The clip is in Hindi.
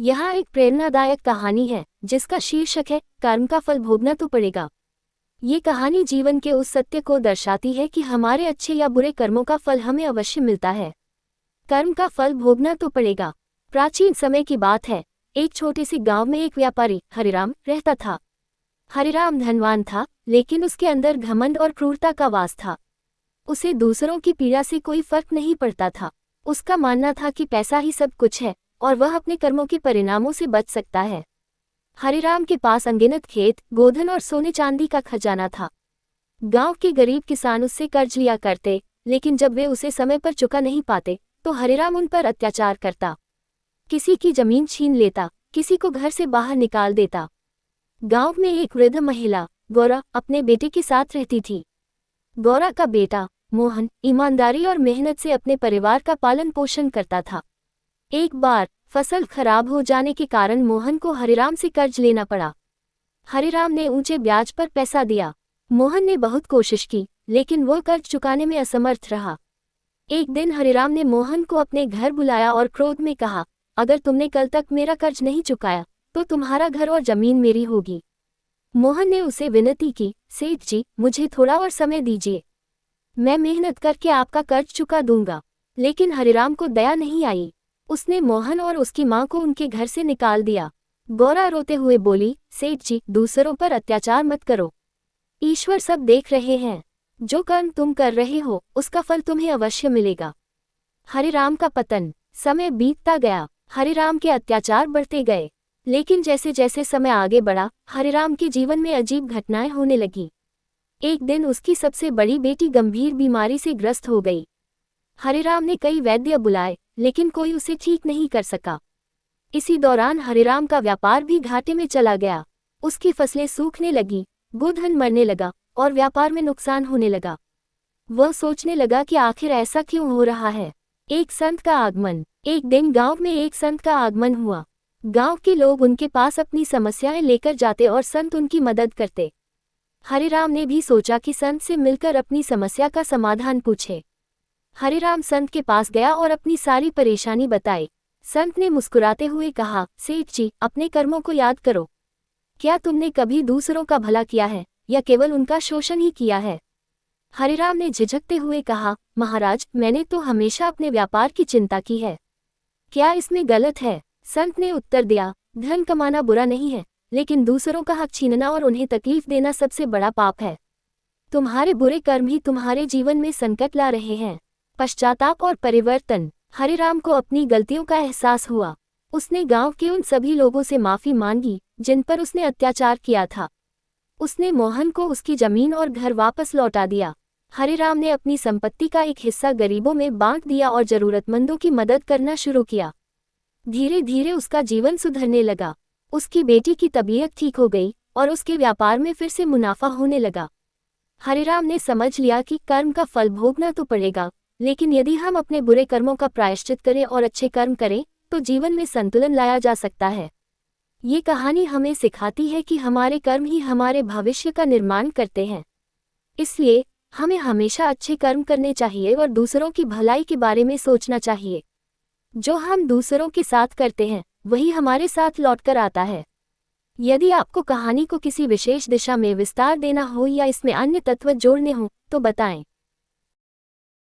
यहाँ एक प्रेरणादायक कहानी है जिसका शीर्षक है कर्म का फल भोगना तो पड़ेगा। ये कहानी जीवन के उस सत्य को दर्शाती है कि हमारे अच्छे या बुरे कर्मों का फल हमें अवश्य मिलता है। कर्म का फल भोगना तो पड़ेगा। प्राचीन समय की बात है। एक छोटे से गांव में एक व्यापारी हरिराम रहता था। हरिराम धनवान था, लेकिन उसके अंदर घमंड और क्रूरता का वास था। उसे दूसरों की पीड़ा से कोई फर्क नहीं पड़ता था। उसका मानना था कि पैसा ही सब कुछ है और वह अपने कर्मों के परिणामों से बच सकता है। हरिराम के पास अनगिनत खेत, गोधन और सोने चांदी का खजाना था। गांव के गरीब किसान उससे कर्ज लिया करते, लेकिन जब वे उसे समय पर चुका नहीं पाते तो हरिराम उन पर अत्याचार करता। किसी की जमीन छीन लेता, किसी को घर से बाहर निकाल देता। गांव में एक वृद्ध महिला गौरा अपने बेटे के साथ रहती थी। गौरा का बेटा मोहन ईमानदारी और मेहनत से अपने परिवार का पालन पोषण करता था। एक बार फसल खराब हो जाने के कारण मोहन को हरिराम से कर्ज लेना पड़ा। हरिराम ने ऊंचे ब्याज पर पैसा दिया। मोहन ने बहुत कोशिश की, लेकिन वो कर्ज चुकाने में असमर्थ रहा। एक दिन हरिराम ने मोहन को अपने घर बुलाया और क्रोध में कहा, अगर तुमने कल तक मेरा कर्ज नहीं चुकाया तो तुम्हारा घर और जमीन मेरी होगी। मोहन ने उसे विनती की, सेठ जी, मुझे थोड़ा और समय दीजिए, मैं मेहनत करके आपका कर्ज चुका दूंगा। लेकिन हरिराम को दया नहीं आई। उसने मोहन और उसकी मां को उनके घर से निकाल दिया। गौरा रोते हुए बोली, सेठ जी, दूसरों पर अत्याचार मत करो। ईश्वर सब देख रहे हैं। जो कर्म तुम कर रहे हो उसका फल तुम्हें अवश्य मिलेगा। हरिराम का पतन। समय बीतता गया। हरिराम के अत्याचार बढ़ते गए। लेकिन जैसे जैसे समय आगे बढ़ा, हरिराम के जीवन में अजीब घटनाएं होने लगी। एक दिन उसकी सबसे बड़ी बेटी गंभीर बीमारी से ग्रस्त हो गई। हरिराम ने कई वैद्य बुलाए, लेकिन कोई उसे ठीक नहीं कर सका। इसी दौरान हरिराम का व्यापार भी घाटे में चला गया। उसकी फसलें सूखने लगी, गोधन मरने लगा और व्यापार में नुकसान होने लगा। वह सोचने लगा कि आखिर ऐसा क्यों हो रहा है। एक संत का आगमन। एक दिन गांव में एक संत का आगमन हुआ। गांव के लोग उनके पास अपनी समस्याएं लेकर जाते और संत उनकी मदद करते। हरिराम ने भी सोचा कि संत से मिलकर अपनी समस्या का समाधान पूछे। हरिराम संत के पास गया और अपनी सारी परेशानी बताई। संत ने मुस्कुराते हुए कहा, सेठ जी, अपने कर्मों को याद करो। क्या तुमने कभी दूसरों का भला किया है या केवल उनका शोषण ही किया है? हरिराम ने झिझकते हुए कहा, महाराज, मैंने तो हमेशा अपने व्यापार की चिंता की है। क्या इसमें गलत है? संत ने उत्तर दिया, धन कमाना बुरा नहीं है, लेकिन दूसरों का हक छीनना और उन्हें तकलीफ देना सबसे बड़ा पाप है। तुम्हारे बुरे कर्म ही तुम्हारे जीवन में संकट ला रहे हैं। पश्चाताप और परिवर्तन। हरिराम को अपनी गलतियों का एहसास हुआ। उसने गांव के उन सभी लोगों से माफी मांगी जिन पर उसने अत्याचार किया था। उसने मोहन को उसकी जमीन और घर वापस लौटा दिया। हरिराम ने अपनी संपत्ति का एक हिस्सा गरीबों में बांट दिया और जरूरतमंदों की मदद करना शुरू किया। धीरे धीरे उसका जीवन सुधरने लगा। उसकी बेटी की तबीयत ठीक हो गई और उसके व्यापार में फिर से मुनाफा होने लगा। हरिराम ने समझ लिया कि कर्म का फल भोगना तो पड़ेगा, लेकिन यदि हम अपने बुरे कर्मों का प्रायश्चित करें और अच्छे कर्म करें तो जीवन में संतुलन लाया जा सकता है। ये कहानी हमें सिखाती है कि हमारे कर्म ही हमारे भविष्य का निर्माण करते हैं। इसलिए हमें हमेशा अच्छे कर्म करने चाहिए और दूसरों की भलाई के बारे में सोचना चाहिए। जो हम दूसरों के साथ करते हैं वही हमारे साथ लौटकर आता है। यदि आपको कहानी को किसी विशेष दिशा में विस्तार देना हो या इसमें अन्य तत्व जोड़ने हो तो बताएं।